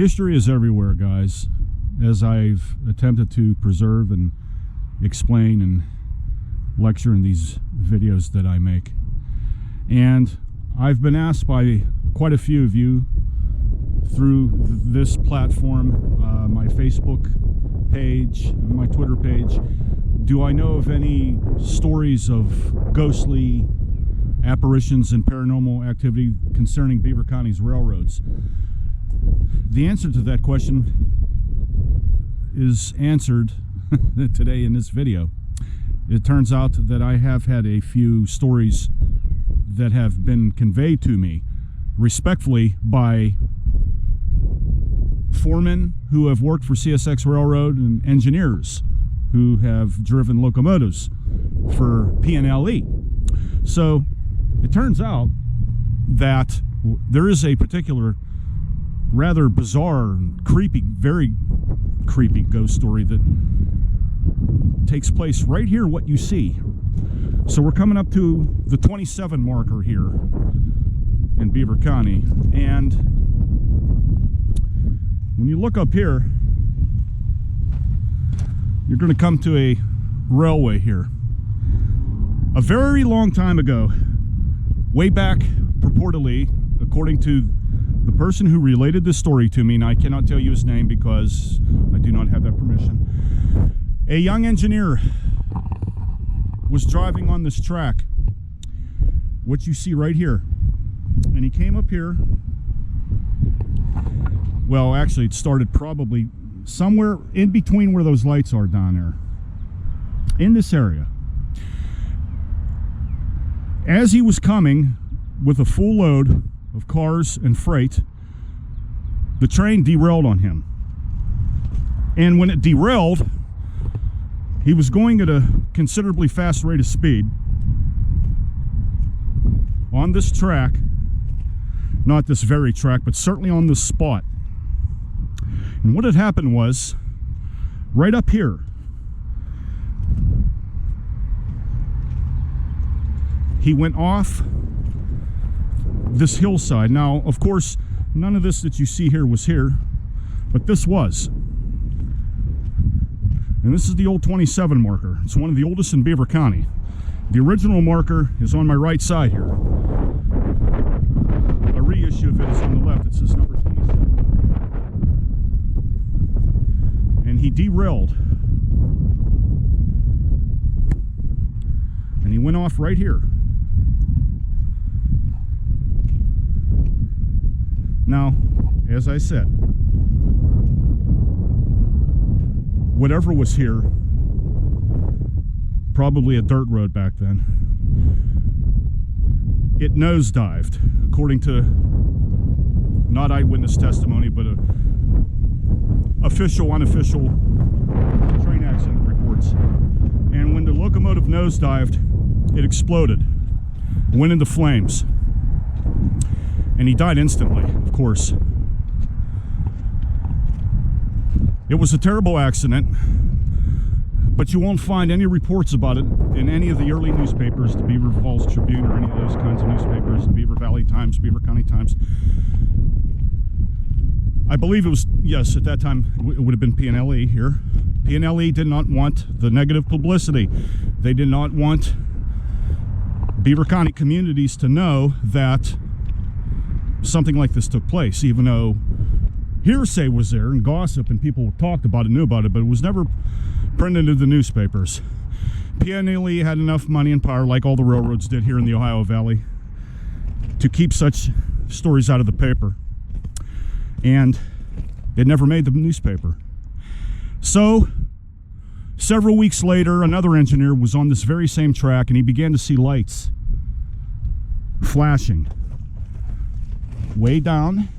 History is everywhere, guys, as I've attempted to preserve and explain and lecture in these videos that I make. And I've been asked by quite a few of you through this platform, my Facebook page, my Twitter page, do I know of any stories of ghostly apparitions and paranormal activity concerning Beaver County's railroads? The answer to that question is answered today in this video. It turns out that I have had a few stories that have been conveyed to me respectfully by foremen who have worked for CSX Railroad and engineers who have driven locomotives for P&LE. So it turns out that there is a particular rather bizarre and creepy, very creepy ghost story that takes place right here, what you see. So we're coming up to the 27 marker here in Beaver County, and when you look up here, you're going to come to a railway here. A very long time ago, way back purportedly, according to the person who related this story to me, and I cannot tell you his name because I do not have that permission, a young engineer was driving on this track, what you see right here, and he came up here. Well, actually it started probably somewhere in between where those lights are down there, in this area. As he was coming with a full load of cars and freight, the train derailed on him. And when it derailed, he was going at a considerably fast rate of speed on this track, not this very track, but certainly on this spot. And what had happened was, right up here, he went off this hillside. Now, of course, none of this that you see here was here, but this was. And this is the old 27 marker. It's one of the oldest in Beaver County. The original marker is on my right side here. A reissue of it is on the left. It says number 27. And he derailed. And he went off right here. Now, as I said, whatever was here, probably a dirt road back then, it nosedived, according to not eyewitness testimony, but official, unofficial train accident reports. And when the locomotive nosedived, it exploded, went into flames, and he died instantly, of course. It was a terrible accident, but you won't find any reports about it in any of the early newspapers, the Beaver Falls Tribune or any of those kinds of newspapers, the Beaver Valley Times, Beaver County Times. I believe it was, yes, at that time it would have been P&LE here. P&LE did not want the negative publicity. They did not want Beaver County communities to know that something like this took place, even though hearsay was there and gossip and people talked about it, knew about it, but it was never printed in the newspapers. P&LE had enough money and power, like all the railroads did here in the Ohio Valley, to keep such stories out of the paper, and it never made the newspaper. So several weeks later, another engineer was on this very same track, and he began to see lights flashing way down,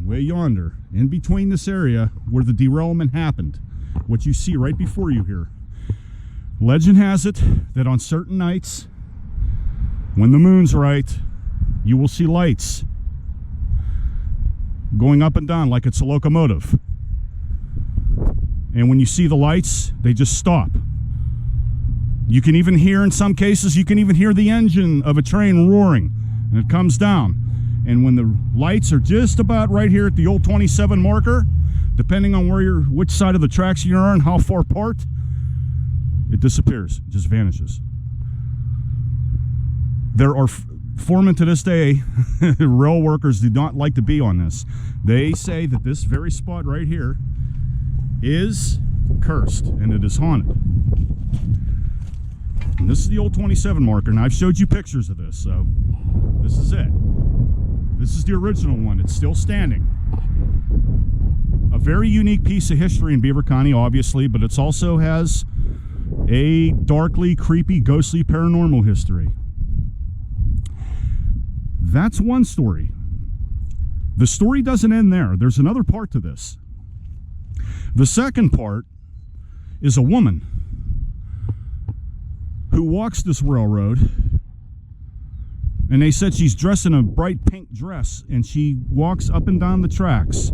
way yonder, in between this area where the derailment happened, what you see right before you here. Legend has it that on certain nights, when the moon's right, you will see lights going up and down like it's a locomotive. And when you see the lights, they just stop. You can even hear, in some cases, you can even hear the engine of a train roaring, and it comes down. And when the lights are just about right here at the old 27 marker, depending on which side of the tracks you're on, how far apart, it disappears, it just vanishes. There are foremen to this day, rail workers do not like to be on this. They say that this very spot right here is cursed and it is haunted. And this is the old 27 marker, and I've showed you pictures of this, so this is it. This is the original one. It's still standing. A very unique piece of history in Beaver County, obviously, but it also has a darkly, creepy, ghostly, paranormal history. That's one story. The story doesn't end there. There's another part to this. The second part is a woman who walks this railroad, and they said she's dressed in a bright pink dress, and she walks up and down the tracks,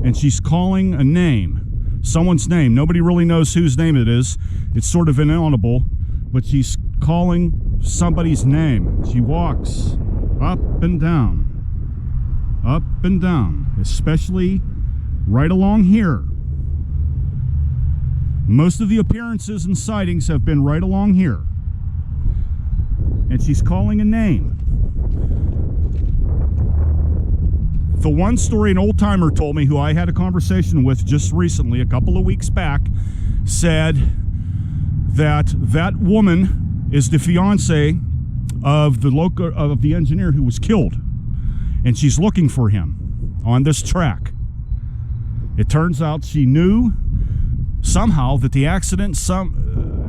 and she's calling a name, someone's name. Nobody really knows whose name it is. It's sort of inaudible, but she's calling somebody's name. She walks up and down, especially right along here. Most of the appearances and sightings have been right along here. And she's calling a name. The one story an old timer told me, who I had a conversation with just recently, a couple of weeks back, said that that woman is the fiance of the engineer who was killed, and she's looking for him on this track. It turns out she knew somehow that the accident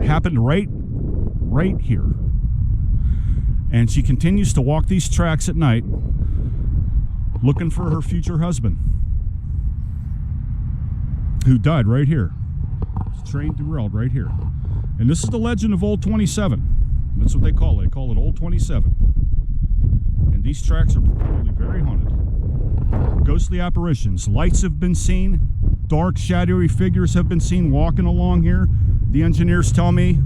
happened right here, and she continues to walk these tracks at night looking for her future husband, who died right here. Train derailed right here. And this is the legend of Old 27. That's what they call it. They call it Old 27. And these tracks are probably very haunted. Ghostly apparitions. Lights have been seen. Dark, shadowy figures have been seen walking along here. The engineers tell me,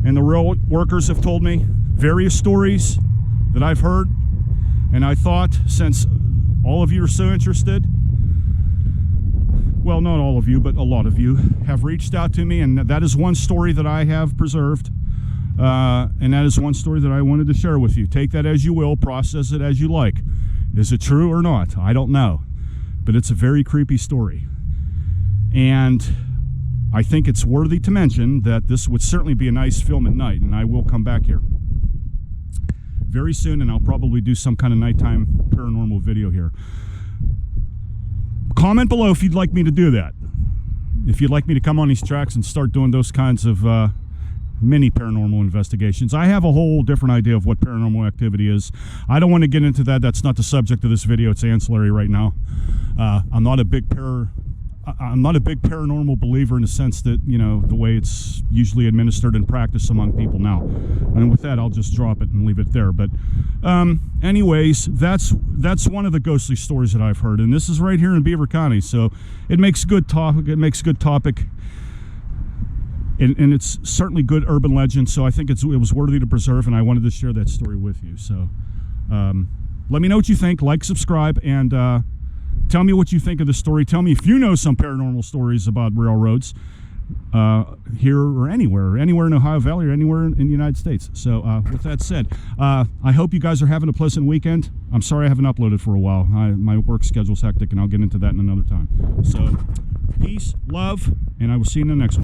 and the rail workers have told me, various stories that I've heard. And I thought, since all of you are so interested, well, not all of you, but a lot of you have reached out to me, and that is one story that I have preserved. And that is one story that I wanted to share with you. Take that as you will, process it as you like. Is it true or not? I don't know. But it's a very creepy story. And I think it's worthy to mention that this would certainly be a nice film at night, and I will come back here very soon, and I'll probably do some kind of nighttime paranormal video here. Comment below if you'd like me to do that. If you'd like me to come on these tracks and start doing those kinds of mini paranormal investigations. I have a whole different idea of what paranormal activity is. I don't want to get into that. That's not the subject of this video. It's ancillary right now. I'm not a big paranormal believer in the sense that, you know, the way it's usually administered and practiced among people now. And with that, I'll just drop it and leave it there. But anyways, that's one of the ghostly stories that I've heard, and this is right here in Beaver County, so it makes good topic. It makes good topic, and it's certainly good urban legend. So I think it was worthy to preserve, and I wanted to share that story with you. So let me know what you think. Like, subscribe, and tell me what you think of the story. Tell me if you know some paranormal stories about railroads here or anywhere in Ohio Valley or anywhere in the United States. So with that said, I hope you guys are having a pleasant weekend. I'm sorry I haven't uploaded for a while. My work schedule's hectic, and I'll get into that in another time. So peace, love, and I will see you in the next one.